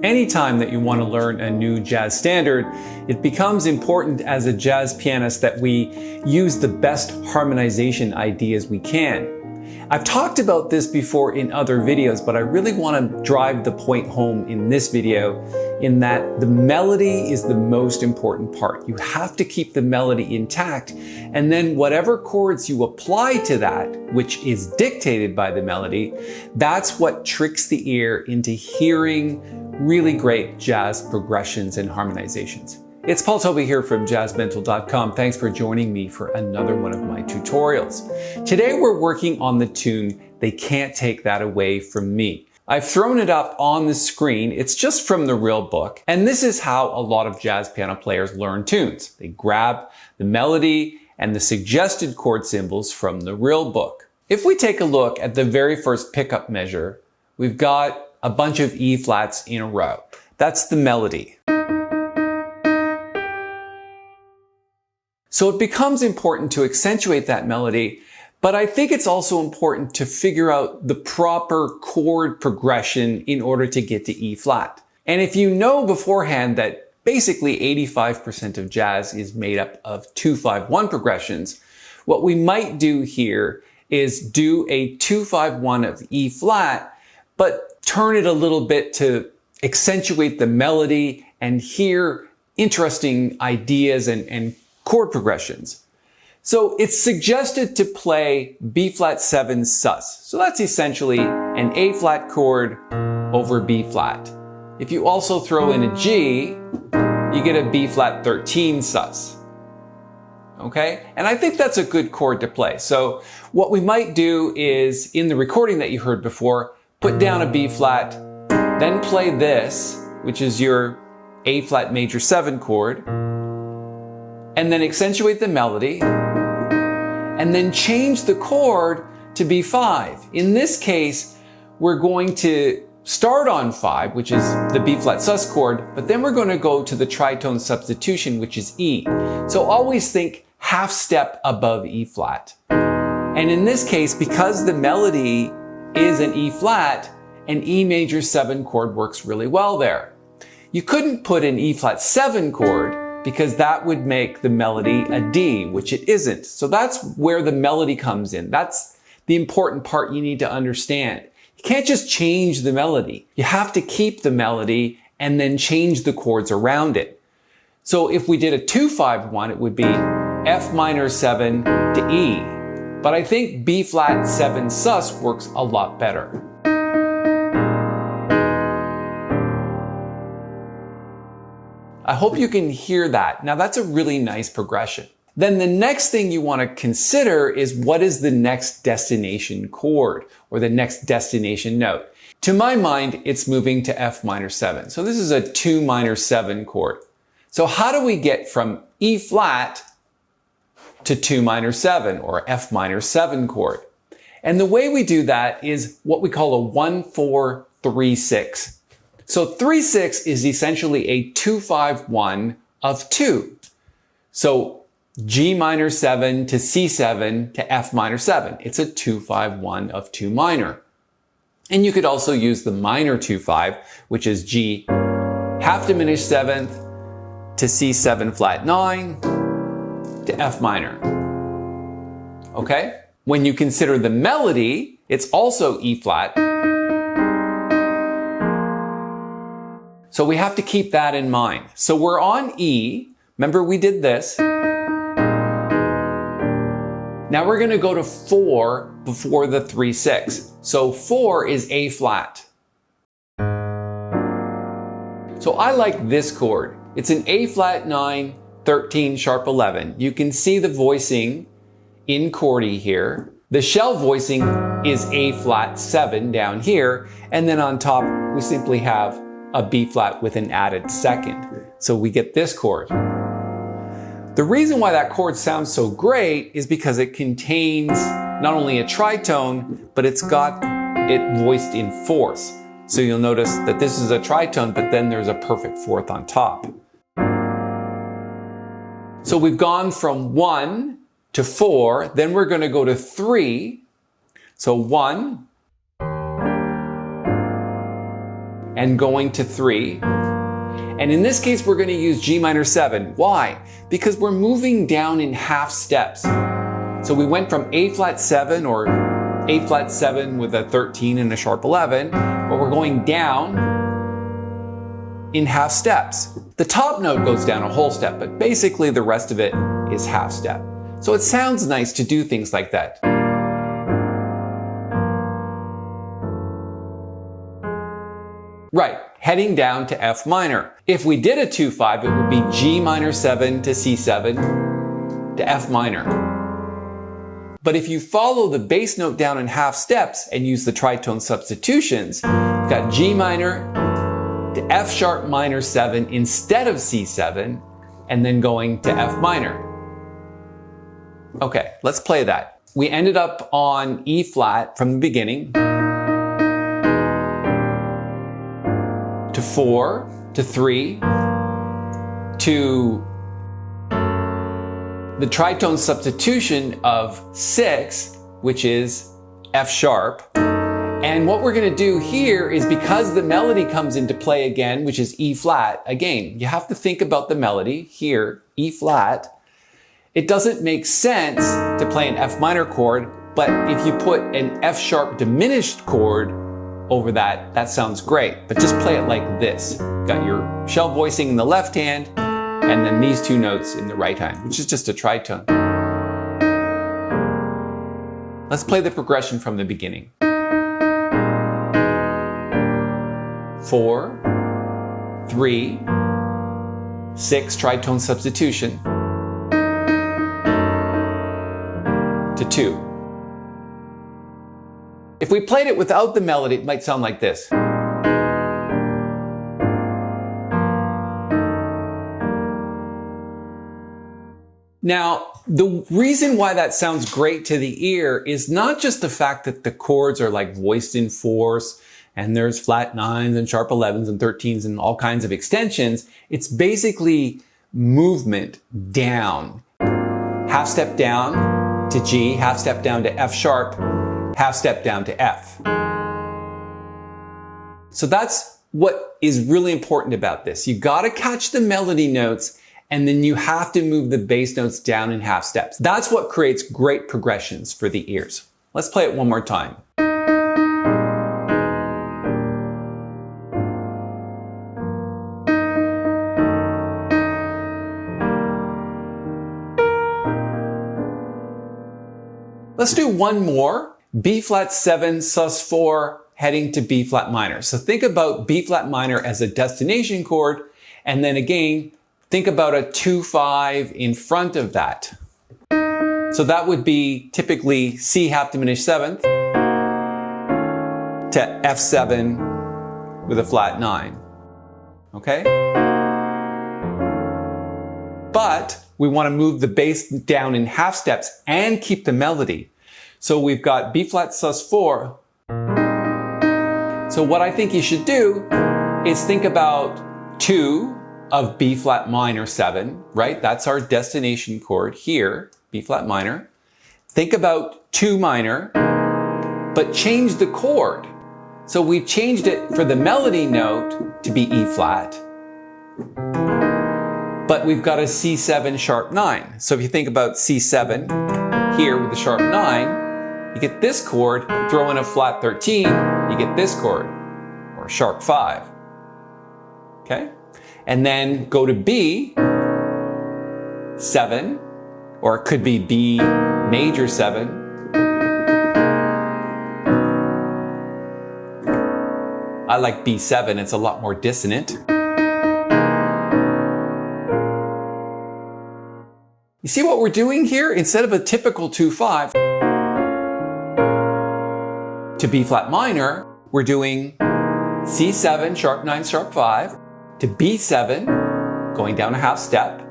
Anytime that you want to learn a new jazz standard, it becomes important as a jazz pianist that we use the best harmonization ideas we can. I've talked about this before in other videos, but I really want to drive the point home in this video in that the melody is the most important part. You have to keep the melody intact, and then whatever chords you apply to that, which is dictated by the melody, that's what tricks the ear into hearing really great jazz progressions and harmonizations. It's Paul Tobey here from Jazzmentl.com. Thanks for joining me for another one of my tutorials. Today we're working on the tune They Can't Take That Away From Me. I've thrown it up on the screen. It's just from the real book. And this is how a lot of jazz piano players learn tunes. They grab the melody and the suggested chord symbols from the real book. If we take a look at the very first pickup measure, we've got a bunch of E flats in a row. That's the melody. So it becomes important to accentuate that melody, but I think it's also important to figure out the proper chord progression in order to get to E flat. And if you know beforehand that basically 85% of jazz is made up of 2-5-1 progressions, what we might do here is do a 2-5-1 of E flat, but turn it a little bit to accentuate the melody and hear interesting ideas and chord progressions. So it's suggested to play B flat 7 sus. So that's essentially an A flat chord over B flat. If you also throw in a G, you get a B flat 13 sus. Okay? And I think that's a good chord to play. So what we might do is, in the recording that you heard before, put down a B flat, then play this, which is your A flat major 7 chord, and then accentuate the melody, and then change the chord to B5. In this case, we're going to start on 5, which is the B flat sus chord, but then we're going to go to the tritone substitution, which is E. So always think half step above E flat. And in this case, because the melody is an E flat, an E major 7 chord works really well there. You couldn't put an E flat 7 chord because that would make the melody a D, which it isn't. So that's where the melody comes in. That's the important part you need to understand. You can't just change the melody. You have to keep the melody and then change the chords around it. So if we did a 2-5-1, it would be F minor 7 to E. But I think B flat 7 sus works a lot better. I hope you can hear that. Now that's a really nice progression. Then the next thing you want to consider is what is the next destination chord or the next destination note. To my mind, it's moving to F minor 7. So this is a 2 minor 7 chord. So how do we get from E flat to 2 minor 7 or F minor 7 chord? And the way we do that is what we call a 1-4-3-6. So 3-6 is essentially a 2-5-1 of 2. So G minor 7 to C7 to F minor 7. It's a 2-5-1 of 2 minor. And you could also use the minor 2-5, which is G half diminished 7th to C7 flat 9 to F minor. Okay? When you consider the melody, it's also E flat. So we have to keep that in mind. So we're on E. Remember we did this. Now we're going to go to 4 before the 3-6. So 4 is A flat. So I like this chord. It's an A flat 9, 13 sharp 11. You can see the voicing in chordy here. The shell voicing is A flat 7 down here. And then on top, we simply have a B flat with an added second. So we get this chord. The reason why that chord sounds so great is because it contains not only a tritone, but it's got it voiced in fourths. So you'll notice that this is a tritone, but then there's a perfect fourth on top. So we've gone from 1 to 4, then we're going to go to 3. So 1, and going to 3. And in this case, we're going to use G minor 7. Why? Because we're moving down in half steps. So we went from A flat 7 or A flat 7 with a 13 and a sharp 11, but we're going down in half steps. The top note goes down a whole step, but basically the rest of it is half step. So it sounds nice to do things like that. Right, heading down to F minor. If we did a 2-5, it would be G minor 7 to C7 to F minor. But if you follow the bass note down in half steps and use the tritone substitutions, you've got G minor to F sharp minor 7 instead of C7, and then going to F minor. Okay, let's play that. We ended up on E flat from the beginning, to 4, to 3, to the tritone substitution of 6, which is F sharp. And what we're going to do here is, because the melody comes into play again, which is E flat, again, you have to think about the melody here, E flat. It doesn't make sense to play an F minor chord, but if you put an F sharp diminished chord over that, that sounds great. But just play it like this. Got your shell voicing in the left hand, and then these two notes in the right hand, which is just a tritone. Let's play the progression from the beginning. 4, 3, 6, tritone substitution, to 2. If we played it without the melody, it might sound like this. Now, the reason why that sounds great to the ear is not just the fact that the chords are like voiced in fourths, and there's flat 9s and sharp 11s and 13s and all kinds of extensions. It's basically movement down. Half step down to G, half step down to F sharp, half step down to F. So that's what is really important about this. You gotta catch the melody notes, and then you have to move the bass notes down in half steps. That's what creates great progressions for the ears. Let's play it one more time. Let's do one more. B flat 7 sus 4 heading to B flat minor. So think about B flat minor as a destination chord, and then again, think about a 2-5 in front of that. So that would be typically C half diminished 7th to F7 with a flat 9. Okay? But we want to move the bass down in half steps and keep the melody. So we've got B flat sus 4. So what I think you should do is think about 2 of B flat minor 7, right? That's our destination chord here, B flat minor. Think about 2 minor, but change the chord. So we've changed it for the melody note to be E flat, but we've got a C7 sharp 9. So if you think about C7 here with the sharp 9, you get this chord, throw in a flat 13, you get this chord, or sharp 5. Okay? And then go to B, 7, or it could be B major 7. I like B7, it's a lot more dissonant. You see what we're doing here? Instead of a typical 2-5 to B flat minor, we're doing C7, sharp 9, sharp 5, to B7, going down a half step.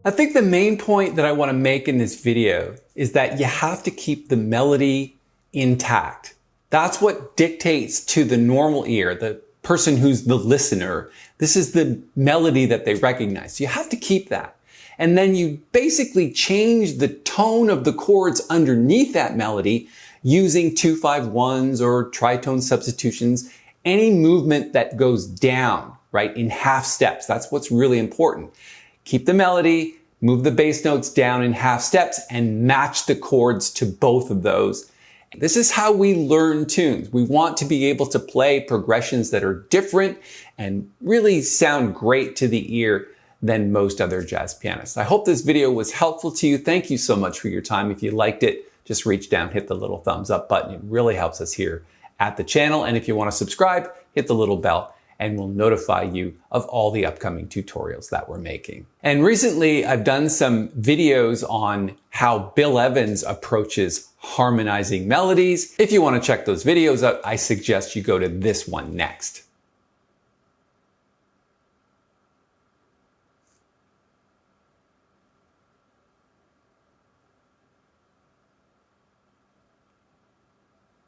I think the main point that I want to make in this video is that you have to keep the melody intact. That's what dictates to the normal ear, the person who's the listener. This is the melody that they recognize. You have to keep that. And then you basically change the tone of the chords underneath that melody using 2-5-1s or tritone substitutions, any movement that goes down, right, in half steps. That's what's really important. Keep the melody, move the bass notes down in half steps, and match the chords to both of those. This is how we learn tunes. We want to be able to play progressions that are different and really sound great to the ear than most other jazz pianists. I hope this video was helpful to you. Thank you so much for your time. If you liked it, just reach down, hit the little thumbs up button. It really helps us here at the channel. And if you want to subscribe, hit the little bell and we'll notify you of all the upcoming tutorials that we're making. And recently I've done some videos on how Bill Evans approaches harmonizing melodies. If you want to check those videos out, I suggest you go to this one next.